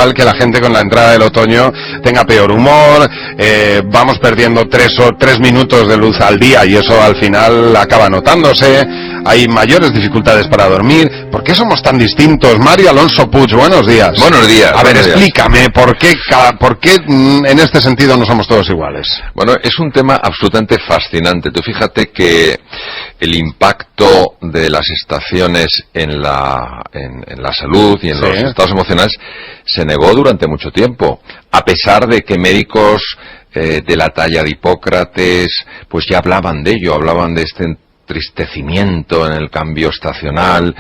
natural que la gente con la entrada del otoño tenga peor humor, vamos perdiendo 3 minutos de luz al día y eso al final acaba notándose, hay mayores dificultades para dormir. ¿Por qué somos tan distintos? Mario Alonso Puig, buenos días. Buenos días. A ver, explícame, ¿por qué en este sentido no somos todos iguales? Bueno, es un tema absolutamente fascinante. Tú fíjate que el impacto de las estaciones en la salud y en los estados emocionales se negó durante mucho tiempo, a pesar de que médicos de la talla de Hipócrates pues ya hablaban de ello, hablaban de este entristecimiento en el cambio estacional.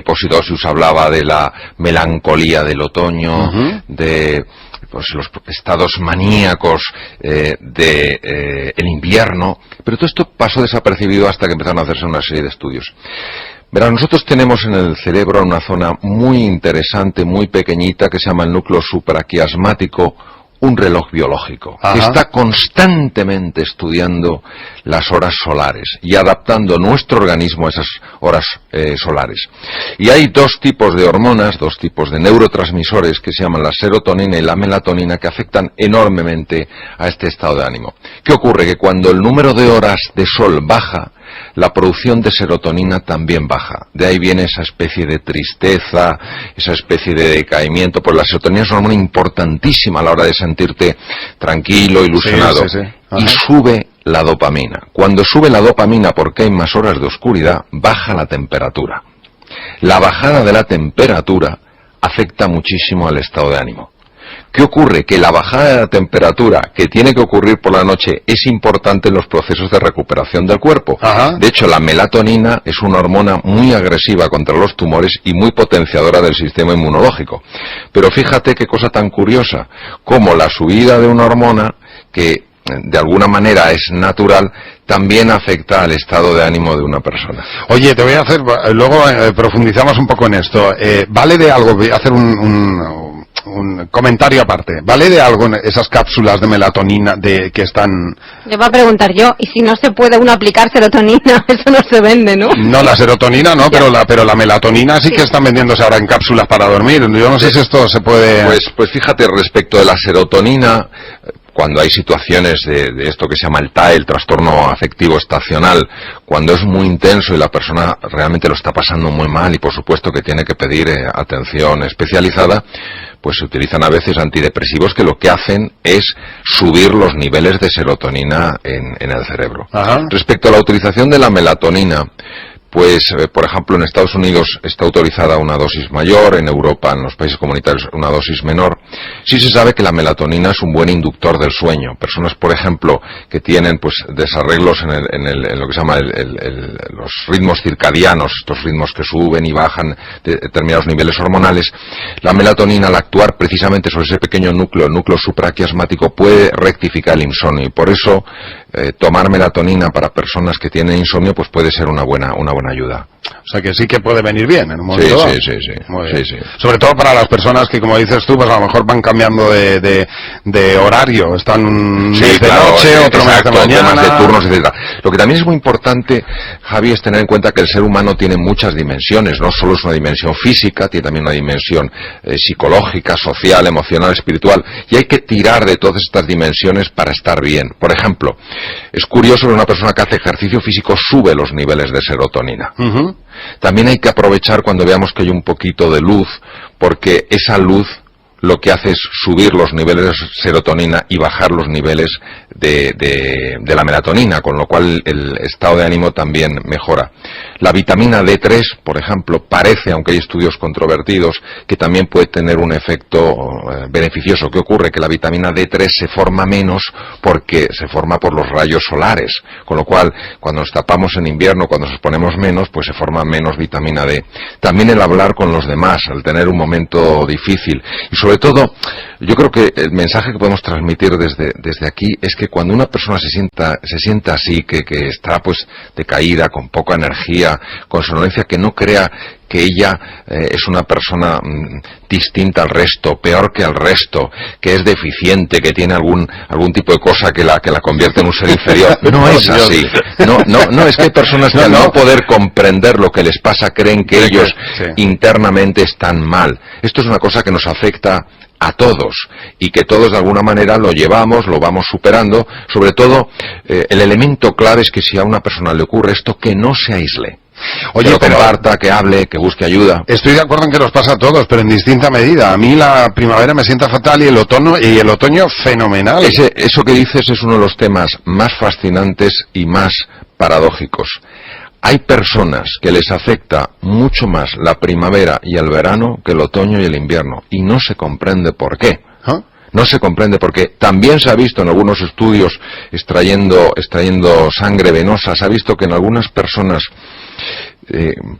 Posidossius hablaba de la melancolía del otoño, de pues los estados maníacos el invierno, pero todo esto pasó desapercibido hasta que empezaron a hacerse una serie de estudios. Verán, nosotros tenemos en el cerebro una zona muy interesante, muy pequeñita, que se llama el núcleo supraquiasmático, un reloj biológico, que está constantemente estudiando las horas solares y adaptando nuestro organismo a esas horas solares. Y hay dos tipos de hormonas, dos tipos de neurotransmisores que se llaman la serotonina y la melatonina, que afectan enormemente a este estado de ánimo. ¿Qué ocurre? Que cuando el número de horas de sol baja, la producción de serotonina también baja. De ahí viene esa especie de tristeza, esa especie de decaimiento, pues la serotonina es una hormona importantísima a la hora de sentirte tranquilo, ilusionado. Y sube la dopamina. Cuando sube la dopamina, porque hay más horas de oscuridad, baja la temperatura. La bajada de la temperatura afecta muchísimo al estado de ánimo. ¿Qué ocurre? Que la bajada de la temperatura que tiene que ocurrir por la noche es importante en los procesos de recuperación del cuerpo. De hecho, la melatonina es una hormona muy agresiva contra los tumores y muy potenciadora del sistema inmunológico. Pero fíjate qué cosa tan curiosa, como la subida de una hormona que de alguna manera es natural, también afecta al estado de ánimo de una persona. Oye, te voy a hacer, luego profundizamos un poco en esto. ¿Vale de algo? Voy a hacer un comentario aparte. ¿Vale de algo esas cápsulas de melatonina que están...? Le voy a preguntar yo, ¿y si no se puede uno aplicar serotonina? Eso no se vende, ¿no? No, la serotonina no, pero la melatonina sí que están vendiéndose ahora en cápsulas para dormir. Yo no sé si esto se puede... Pues fíjate, respecto de la serotonina, cuando hay situaciones de esto que se llama el TAE, el trastorno afectivo estacional, cuando es muy intenso y la persona realmente lo está pasando muy mal y por supuesto que tiene que pedir atención especializada, pues se utilizan a veces antidepresivos que lo que hacen es subir los niveles de serotonina en el cerebro. Respecto a la utilización de la melatonina, pues, por ejemplo, en Estados Unidos está autorizada una dosis mayor, en Europa, en los países comunitarios, una dosis menor. Sí se sabe que la melatonina es un buen inductor del sueño. Personas, por ejemplo, que tienen pues desarreglos en lo que se llama los ritmos circadianos, estos ritmos que suben y bajan de determinados niveles hormonales, la melatonina, al actuar precisamente sobre ese pequeño núcleo, el núcleo supraquiasmático, puede rectificar el insomnio. Y por eso, tomar melatonina para personas que tienen insomnio, pues puede ser una buena ayuda. O sea que sí que puede venir bien en un momento dado. Sí. Sobre todo para las personas que, como dices tú, pues a lo mejor van cambiando de horario. Están un mes de noche, otro mes de mañana. Temas de turnos, etcétera. Lo que también es muy importante, Javi, es tener en cuenta que el ser humano tiene muchas dimensiones. No solo es una dimensión física, tiene también una dimensión psicológica, social, emocional, espiritual. Y hay que tirar de todas estas dimensiones para estar bien. Por ejemplo, es curioso que una persona que hace ejercicio físico sube los niveles de serotonina. También hay que aprovechar cuando veamos que hay un poquito de luz, porque esa luz lo que hace es subir los niveles de serotonina y bajar los niveles de la melatonina, con lo cual el estado de ánimo también mejora. La vitamina D3, por ejemplo, parece, aunque hay estudios controvertidos, que también puede tener un efecto beneficioso. ¿Qué ocurre? Que la vitamina D3 se forma menos porque se forma por los rayos solares, con lo cual cuando nos tapamos en invierno, cuando nos ponemos menos, pues se forma menos vitamina D. También el hablar con los demás, el tener un momento difícil. Y sobre todo, yo creo que el mensaje que podemos transmitir desde aquí es que cuando una persona se sienta así, que está pues decaída, con poca energía, con somnolencia, que no crea que ella es una persona distinta al resto, peor que al resto, que es deficiente, que tiene algún tipo de cosa que la convierte en un ser inferior. No es así. No, es que hay personas que al no poder comprender lo que les pasa creen que ellos internamente están mal. Esto es una cosa que nos afecta a todos y que todos de alguna manera lo llevamos, lo vamos superando. Sobre todo, el elemento clave es que si a una persona le ocurre esto, que no se aísle. Oye, que lo comparta, que hable, que busque ayuda. Estoy de acuerdo en que nos pasa a todos, pero en distinta medida. A mí la primavera me sienta fatal y el otoño fenomenal. Eso que dices es uno de los temas más fascinantes y más paradójicos. Hay personas que les afecta mucho más la primavera y el verano que el otoño y el invierno, y no se comprende por qué. ¿Ah? No se comprende porque también se ha visto en algunos estudios extrayendo sangre venosa, se ha visto que en algunas personas,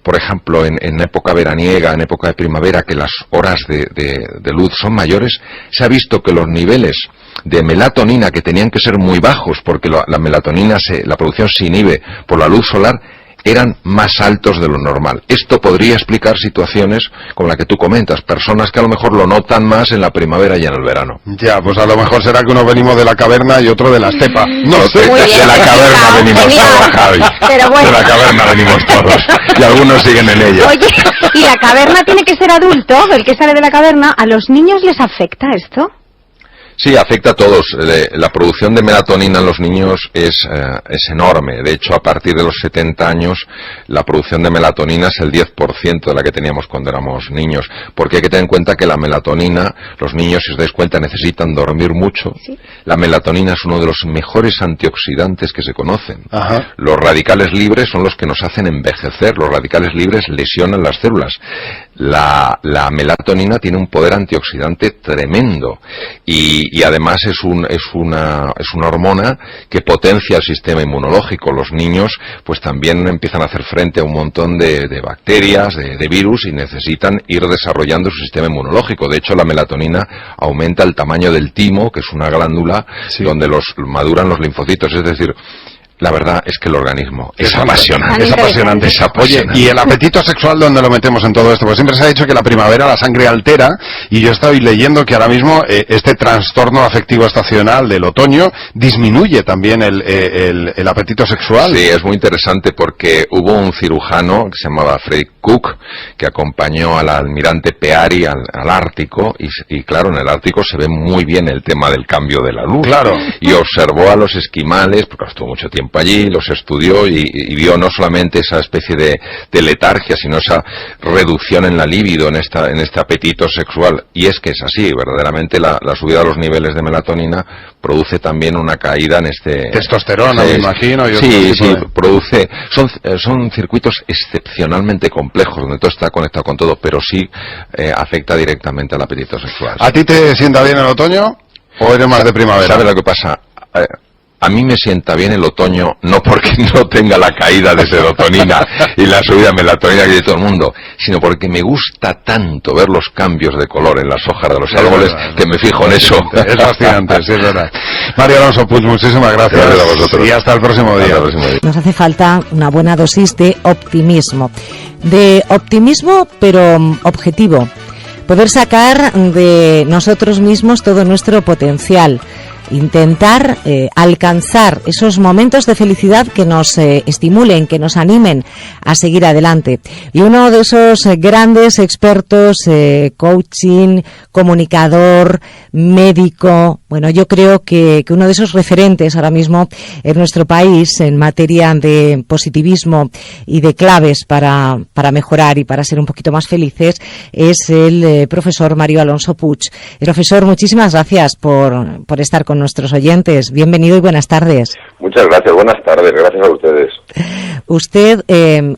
por ejemplo, en época veraniega, en época de primavera, que las horas de luz son mayores, se ha visto que los niveles de melatonina, que tenían que ser muy bajos porque la melatonina, la producción se inhibe por la luz solar, eran más altos de lo normal. Esto podría explicar situaciones como la que tú comentas, personas que a lo mejor lo notan más en la primavera y en el verano. Ya, pues a lo mejor será que uno venimos de la caverna y otro de la estepa. No sé, de la caverna venimos todos, Javi. Pero bueno. De la caverna venimos todos. Y algunos siguen en ella. Oye, ¿y la caverna tiene que ser adulto? El que sale de la caverna, ¿a los niños les afecta esto? Sí, afecta a todos. La producción de melatonina en los niños es enorme. De hecho, a partir de los 70 años, la producción de melatonina es el 10% de la que teníamos cuando éramos niños. Porque hay que tener en cuenta que la melatonina, los niños, si os dais cuenta, necesitan dormir mucho. ¿Sí? La melatonina es uno de los mejores antioxidantes que se conocen. Ajá. Los radicales libres son los que nos hacen envejecer. Los radicales libres lesionan las células. La melatonina tiene un poder antioxidante tremendo y además es una hormona que potencia el sistema inmunológico. Los niños pues también empiezan a hacer frente a un montón de bacterias, de virus, y necesitan ir desarrollando su sistema inmunológico. De hecho, la melatonina aumenta el tamaño del timo, que es una glándula donde maduran los linfocitos. Es decir, la verdad es que el organismo es apasionante. Es apasionante. Oye, ¿y el apetito sexual dónde lo metemos en todo esto? Pues siempre se ha dicho que la primavera la sangre altera, y yo estoy leyendo que ahora mismo este trastorno afectivo estacional del otoño disminuye también el apetito sexual. Sí, es muy interesante porque hubo un cirujano que se llamaba Frederick Cook que acompañó al almirante Peary al Ártico y claro, en el Ártico se ve muy bien el tema del cambio de la luz. Claro. Y observó a los esquimales, porque estuvo mucho tiempo allí, los estudió y vio no solamente esa especie de letargia, sino esa reducción en la libido, en este apetito sexual. Y es que es así, verdaderamente la subida de los niveles de melatonina produce también una caída en este... Testosterona, me imagino. Sí, produce... Son circuitos excepcionalmente complejos, donde todo está conectado con todo, pero sí afecta directamente al apetito sexual. ¿A ti te sienta bien el otoño o eres más de primavera? ¿Sabes lo que pasa? A mí me sienta bien el otoño, no porque no tenga la caída de serotonina y la subida de melatonina que hay de todo el mundo, sino porque me gusta tanto ver los cambios de color en las hojas de los árboles que me fijo en eso. Es fascinante, sí, es verdad. Mario Alonso Puig, muchísimas gracias. Gracias a vosotros. Y hasta el próximo día. Nos hace falta una buena dosis de optimismo. De optimismo, pero objetivo. Poder sacar de nosotros mismos todo nuestro potencial. Intentar alcanzar esos momentos de felicidad que nos estimulen, que nos animen a seguir adelante. Y uno de esos grandes expertos, coaching, comunicador, médico, bueno, yo creo que uno de esos referentes ahora mismo en nuestro país en materia de positivismo y de claves para mejorar y para ser un poquito más felices es el profesor Mario Alonso Puig. Profesor, muchísimas gracias por estar con nuestros oyentes. Bienvenido y buenas tardes. Muchas gracias, buenas tardes, gracias a ustedes. Usted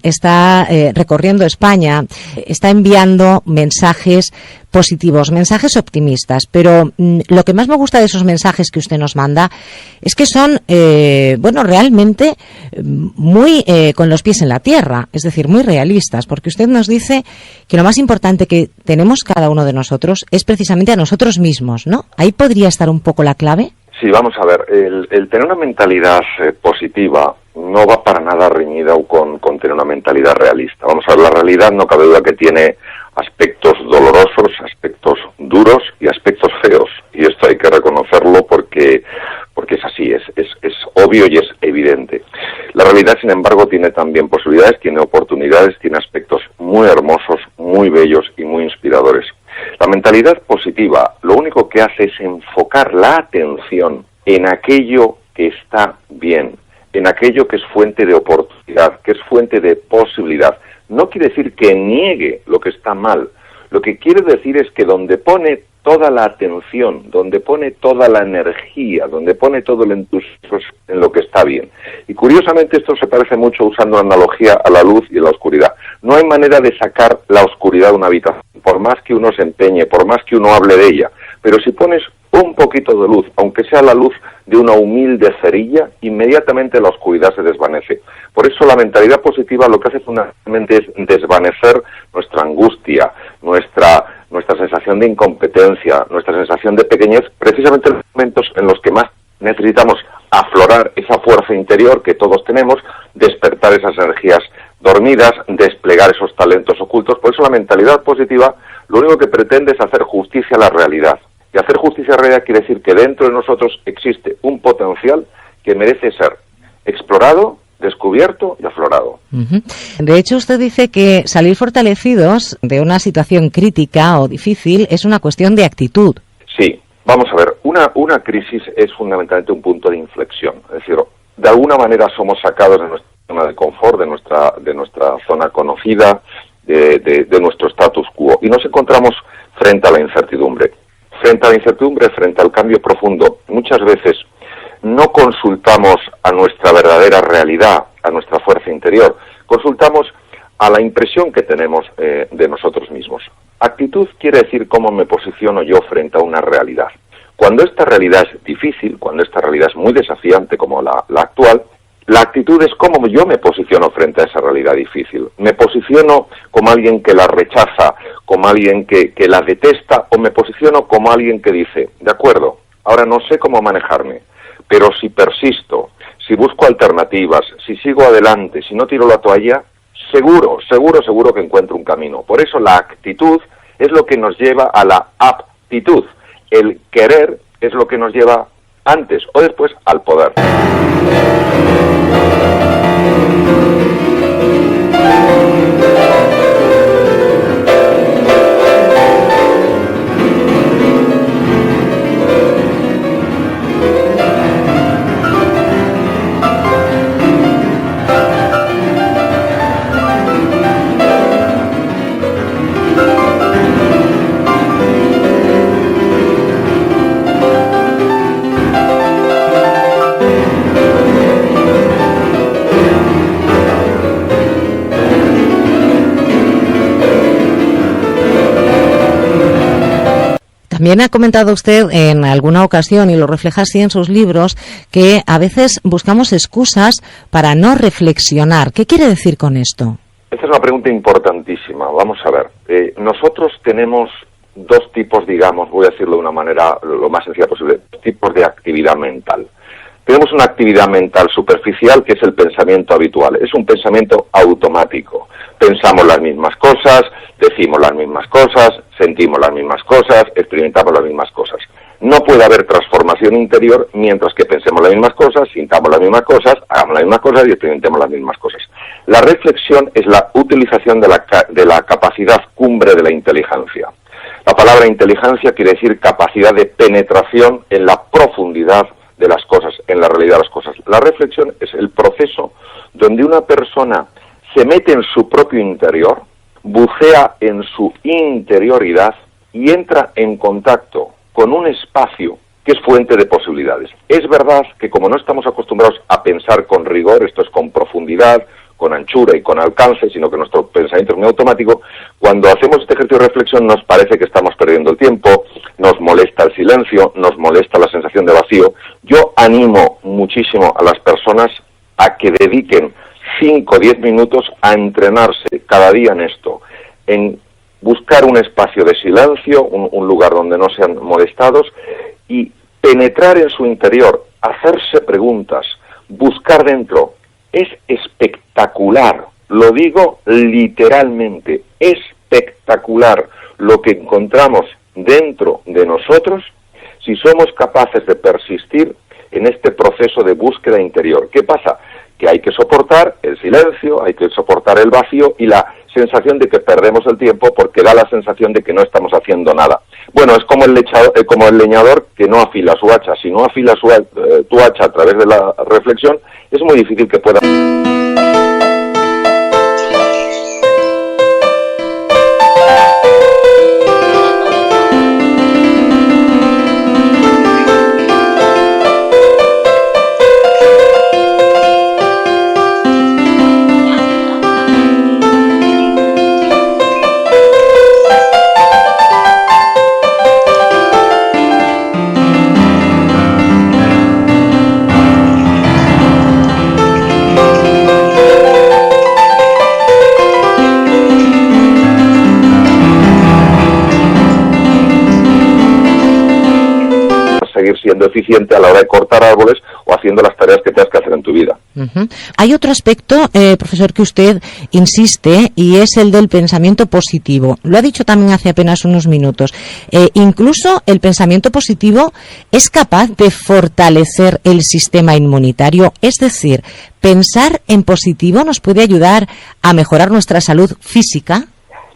está recorriendo España, está enviando mensajes positivos, mensajes optimistas, pero lo que más me gusta de esos mensajes que usted nos manda es que son, realmente muy con los pies en la tierra, es decir, muy realistas, porque usted nos dice que lo más importante que tenemos cada uno de nosotros es precisamente a nosotros mismos, ¿no? Ahí podría estar un poco la clave. Sí, vamos a ver, el tener una mentalidad positiva no va para nada reñida con tener una mentalidad realista. Vamos a ver, la realidad no cabe duda que tiene aspectos dolorosos, aspectos duros y aspectos feos. Y esto hay que reconocerlo porque es así, es obvio y es evidente. La realidad, sin embargo, tiene también posibilidades, tiene oportunidades, tiene aspectos muy hermosos, muy bellos y muy inspiradores. La mentalidad positiva lo único que hace es enfocar la atención en aquello que está bien, en aquello que es fuente de oportunidad, que es fuente de posibilidad. No quiere decir que niegue lo que está mal. Lo que quiere decir es que donde pone toda la atención, donde pone toda la energía, donde pone todo el entusiasmo en lo que está bien. Y curiosamente esto se parece mucho, usando una analogía, a la luz y a la oscuridad. No hay manera de sacar la oscuridad de una habitación, por más que uno se empeñe, por más que uno hable de ella. Pero si pones un poquito de luz, aunque sea la luz de una humilde cerilla, inmediatamente la oscuridad se desvanece. Por eso la mentalidad positiva lo que hace fundamentalmente es desvanecer nuestra angustia, nuestra sensación de incompetencia, nuestra sensación de pequeñez, precisamente en los momentos en los que más necesitamos aflorar esa fuerza interior que todos tenemos, despertar esas energías dormidas, desplegar esos talentos ocultos. Por eso la mentalidad positiva lo único que pretende es hacer justicia a la realidad. Y hacer justicia a la realidad quiere decir que dentro de nosotros existe un potencial que merece ser explorado, descubierto y aflorado. De hecho, usted dice que salir fortalecidos de una situación crítica o difícil es una cuestión de actitud. Sí, vamos a ver, una crisis es fundamentalmente un punto de inflexión. Es decir, de alguna manera somos sacados de nuestra zona de confort, de nuestra zona conocida, de nuestro status quo, y nos encontramos frente a la incertidumbre. Frente a la incertidumbre, frente al cambio profundo, muchas veces no consultamos a nuestra verdadera realidad, a nuestra fuerza interior, consultamos a la impresión que tenemos de nosotros mismos. Actitud quiere decir cómo me posiciono yo frente a una realidad. Cuando esta realidad es difícil, cuando esta realidad es muy desafiante como la actual, la actitud es cómo yo me posiciono frente a esa realidad difícil. ¿Me posiciono como alguien que la rechaza, como alguien que la detesta, o me posiciono como alguien que dice, de acuerdo, ahora no sé cómo manejarme, pero si persisto, si busco alternativas, si sigo adelante, si no tiro la toalla, seguro que encuentro un camino. Por eso la actitud es lo que nos lleva a la aptitud. El querer es lo que nos lleva antes o después al poder. También ha comentado usted en alguna ocasión, y lo refleja así en sus libros, que a veces buscamos excusas para no reflexionar. ¿Qué quiere decir con esto? Esta es una pregunta importantísima. Vamos a ver. Nosotros tenemos dos tipos, digamos, voy a decirlo de una manera lo más sencilla posible, dos tipos de actividad mental. Tenemos una actividad mental superficial, que es el pensamiento habitual. Es un pensamiento automático. Pensamos las mismas cosas, decimos las mismas cosas, sentimos las mismas cosas, experimentamos las mismas cosas. No puede haber transformación interior mientras que pensemos las mismas cosas, sintamos las mismas cosas, hagamos las mismas cosas y experimentemos las mismas cosas. La reflexión es la utilización de la capacidad cumbre de la inteligencia. La palabra inteligencia quiere decir capacidad de penetración en la profundidad de las cosas, en la realidad de las cosas. La reflexión es el proceso donde una persona se mete en su propio interior, bucea en su interioridad y entra en contacto con un espacio que es fuente de posibilidades. Es verdad que como no estamos acostumbrados a pensar con rigor, esto es con profundidad, con anchura y con alcance, sino que nuestro pensamiento es muy automático, cuando hacemos este ejercicio de reflexión nos parece que estamos perdiendo el tiempo, nos molesta el silencio, nos molesta la sensación de vacío. Yo animo muchísimo a las personas a que dediquen 5 o 10 minutos a entrenarse cada día en esto, en buscar un espacio de silencio, un lugar donde no sean molestados, y penetrar en su interior, hacerse preguntas, buscar dentro Es espectacular, lo digo literalmente, espectacular lo que encontramos dentro de nosotros si somos capaces de persistir en este proceso de búsqueda interior. ¿Qué pasa? Que hay que soportar el silencio, hay que soportar el vacío y la sensación de que perdemos el tiempo porque da la sensación de que no estamos haciendo nada. Bueno, es como el leñador que no afila su hacha. Si no afilas tu hacha a través de la reflexión, es muy difícil que pueda... seguir siendo eficiente a la hora de cortar árboles o haciendo las tareas que tengas que hacer en tu vida. Hay otro aspecto, profesor, que usted insiste, y es el del pensamiento positivo. Lo ha dicho también hace apenas unos minutos. Incluso el pensamiento positivo es capaz de fortalecer el sistema inmunitario, es decir, pensar en positivo nos puede ayudar a mejorar nuestra salud física.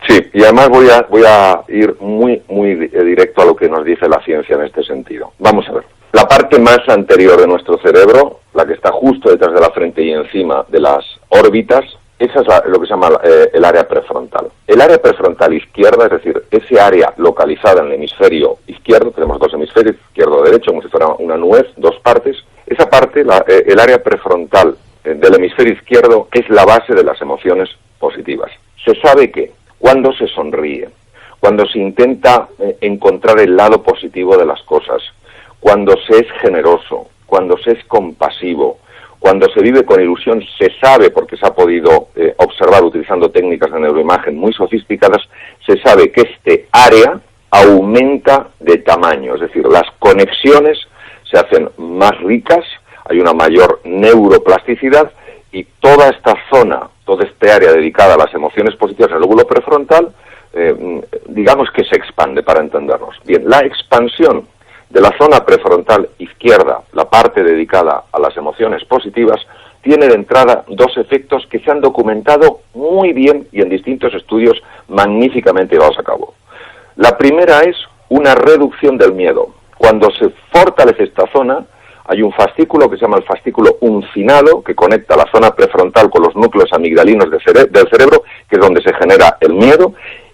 Sí, y además voy a ir muy directo a lo que nos dice la ciencia en este sentido. Vamos a ver. La parte más anterior de nuestro cerebro, la que está justo detrás de la frente y encima de las órbitas, esa es lo que se llama el área prefrontal. El área prefrontal izquierda, es decir, ese área localizada en el hemisferio izquierdo, tenemos dos hemisferios, izquierdo y derecho, como si fuera una nuez, dos partes. Esa parte, el área prefrontal del hemisferio izquierdo, es la base de las emociones positivas. Se sabe que cuando se sonríe, cuando se intenta encontrar el lado positivo de las cosas, cuando se es generoso, cuando se es compasivo, cuando se vive con ilusión, se sabe, porque se ha podido observar utilizando técnicas de neuroimagen muy sofisticadas, se sabe que este área aumenta de tamaño, es decir, las conexiones se hacen más ricas, hay una mayor neuroplasticidad y toda esta zona, toda este área dedicada a las emociones positivas en el lóbulo prefrontal, digamos que se expande, para entendernos. Bien, la expansión de la zona prefrontal izquierda, la parte dedicada a las emociones positivas, tiene de entrada dos efectos que se han documentado muy bien y en distintos estudios magníficamente llevados a cabo. La primera es una reducción del miedo. Cuando se fortalece esta zona, hay un fascículo que se llama el fascículo uncinado, que conecta la zona prefrontal con los núcleos amigdalinos del cerebro, que es donde se genera el miedo,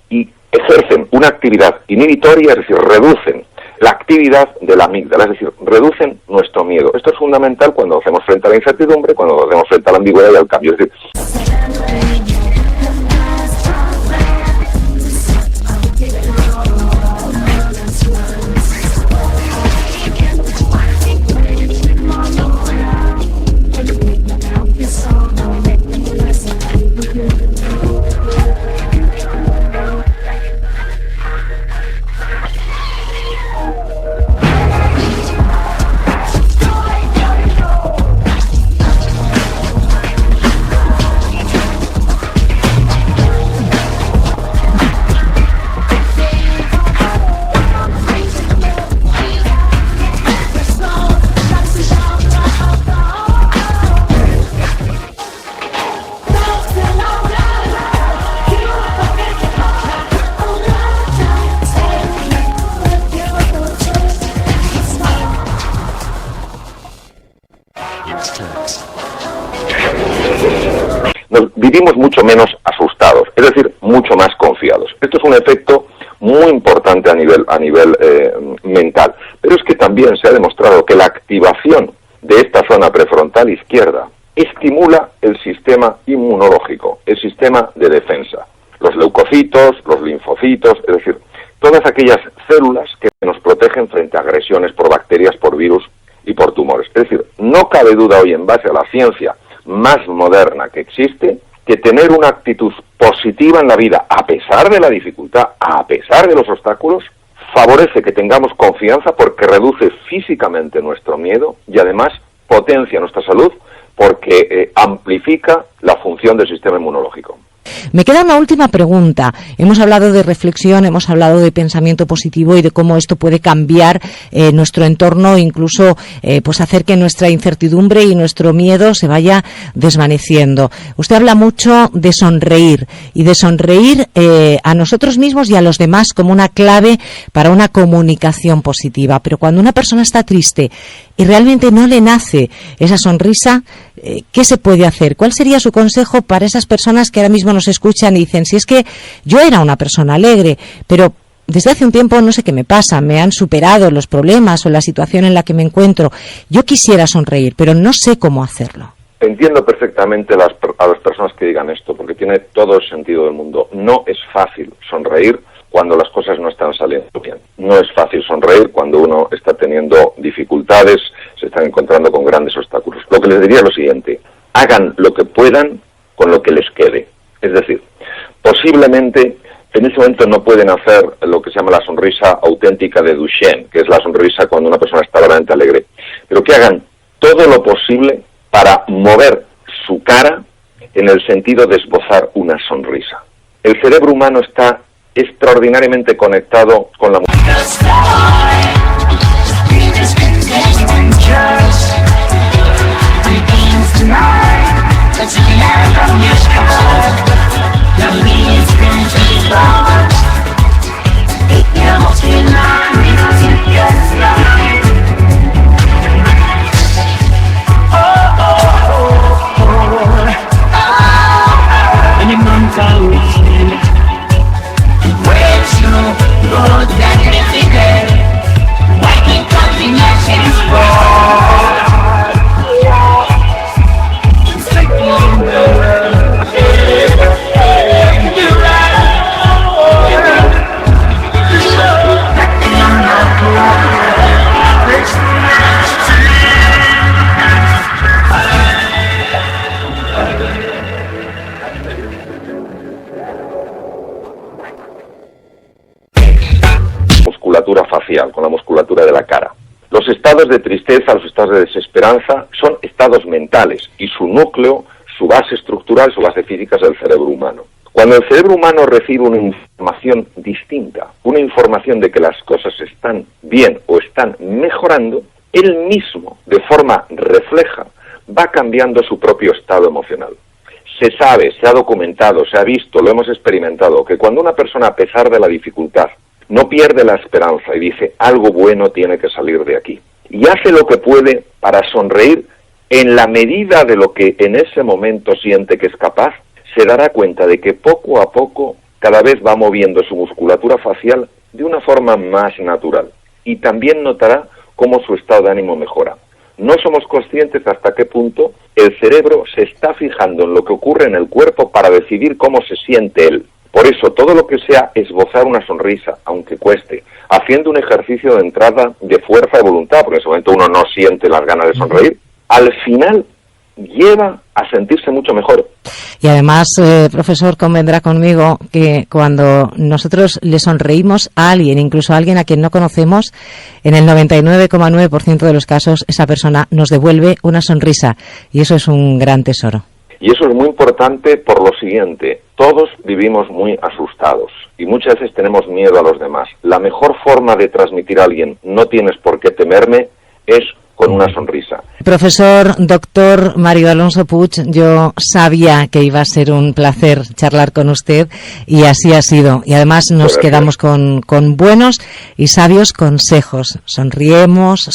y ejercen una actividad inhibitoria, es decir, reducen la actividad de la amígdala, es decir, reducen nuestro miedo. Esto es fundamental cuando hacemos frente a la incertidumbre, cuando hacemos frente a la ambigüedad y al cambio. Es decir, vivimos mucho menos asustados, es decir, mucho más confiados. Esto es un efecto muy importante a nivel mental, pero es que también se ha demostrado que la activación de esta zona prefrontal izquierda estimula el sistema inmunológico, el sistema de defensa, los leucocitos, los linfocitos, es decir, todas aquellas células que nos protegen frente a agresiones por bacterias, por virus y por tumores. Es decir, no cabe duda hoy, en base a la ciencia más moderna que existe, que tener una actitud positiva en la vida, a pesar de la dificultad, a pesar de los obstáculos, favorece que tengamos confianza porque reduce físicamente nuestro miedo y además potencia nuestra salud porque amplifica la función del sistema inmunológico. Me queda una última pregunta. Hemos hablado de reflexión, hemos hablado de pensamiento positivo y de cómo esto puede cambiar nuestro entorno, incluso pues hacer que nuestra incertidumbre y nuestro miedo se vaya desvaneciendo. Usted habla mucho de sonreír y de sonreír a nosotros mismos y a los demás como una clave para una comunicación positiva. Pero cuando una persona está triste y realmente no le nace esa sonrisa, ¿qué se puede hacer? ¿Cuál sería su consejo para esas personas que ahora mismo nos escuchan y dicen, si es que yo era una persona alegre, pero desde hace un tiempo no sé qué me pasa, me han superado los problemas o la situación en la que me encuentro, yo quisiera sonreír, pero no sé cómo hacerlo? Entiendo perfectamente a las personas que digan esto, porque tiene todo el sentido del mundo. No es fácil sonreír cuando las cosas no están saliendo bien. No es fácil sonreír cuando uno está teniendo dificultades, se están encontrando con grandes obstáculos. Lo que les diría es lo siguiente: hagan lo que puedan con lo que les quede. Es decir, posiblemente en ese momento no pueden hacer lo que se llama la sonrisa auténtica de Duchenne, que es la sonrisa cuando una persona está realmente alegre, pero que hagan todo lo posible para mover su cara en el sentido de esbozar una sonrisa. El cerebro humano está extraordinariamente conectado con la música. Facial, con la musculatura de la cara. Los estados de tristeza, los estados de desesperanza son estados mentales y su núcleo, su base estructural, su base física es el cerebro humano. Cuando el cerebro humano recibe una información distinta, una información de que las cosas están bien o están mejorando, él mismo, de forma refleja, va cambiando su propio estado emocional. Se sabe, se ha documentado, se ha visto, lo hemos experimentado, que cuando una persona, a pesar de la dificultad, no pierde la esperanza y dice, algo bueno tiene que salir de aquí, y hace lo que puede para sonreír en la medida de lo que en ese momento siente que es capaz, se dará cuenta de que poco a poco cada vez va moviendo su musculatura facial de una forma más natural, y también notará cómo su estado de ánimo mejora. No somos conscientes hasta qué punto el cerebro se está fijando en lo que ocurre en el cuerpo para decidir cómo se siente él. Por eso, todo lo que sea esbozar una sonrisa, aunque cueste, haciendo un ejercicio de entrada de fuerza de voluntad, porque en ese momento uno no siente las ganas de sonreír, al final lleva a sentirse mucho mejor. Y además, profesor, convendrá conmigo que cuando nosotros le sonreímos a alguien, incluso a alguien a quien no conocemos, en el 99,9% de los casos esa persona nos devuelve una sonrisa, y eso es un gran tesoro. Y eso es muy importante por lo siguiente: todos vivimos muy asustados y muchas veces tenemos miedo a los demás. La mejor forma de transmitir a alguien, no tienes por qué temerme, es con una sonrisa. Profesor doctor Mario Alonso Puig, yo sabía que iba a ser un placer charlar con usted y así ha sido. Y además nos quedamos con buenos y sabios consejos. Tenemos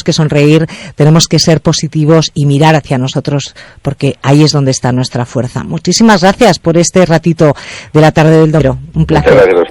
que sonreír, tenemos que ser positivos y mirar hacia nosotros, porque ahí es donde está nuestra fuerza. Muchísimas gracias por este ratito de la tarde del domingo. Un placer.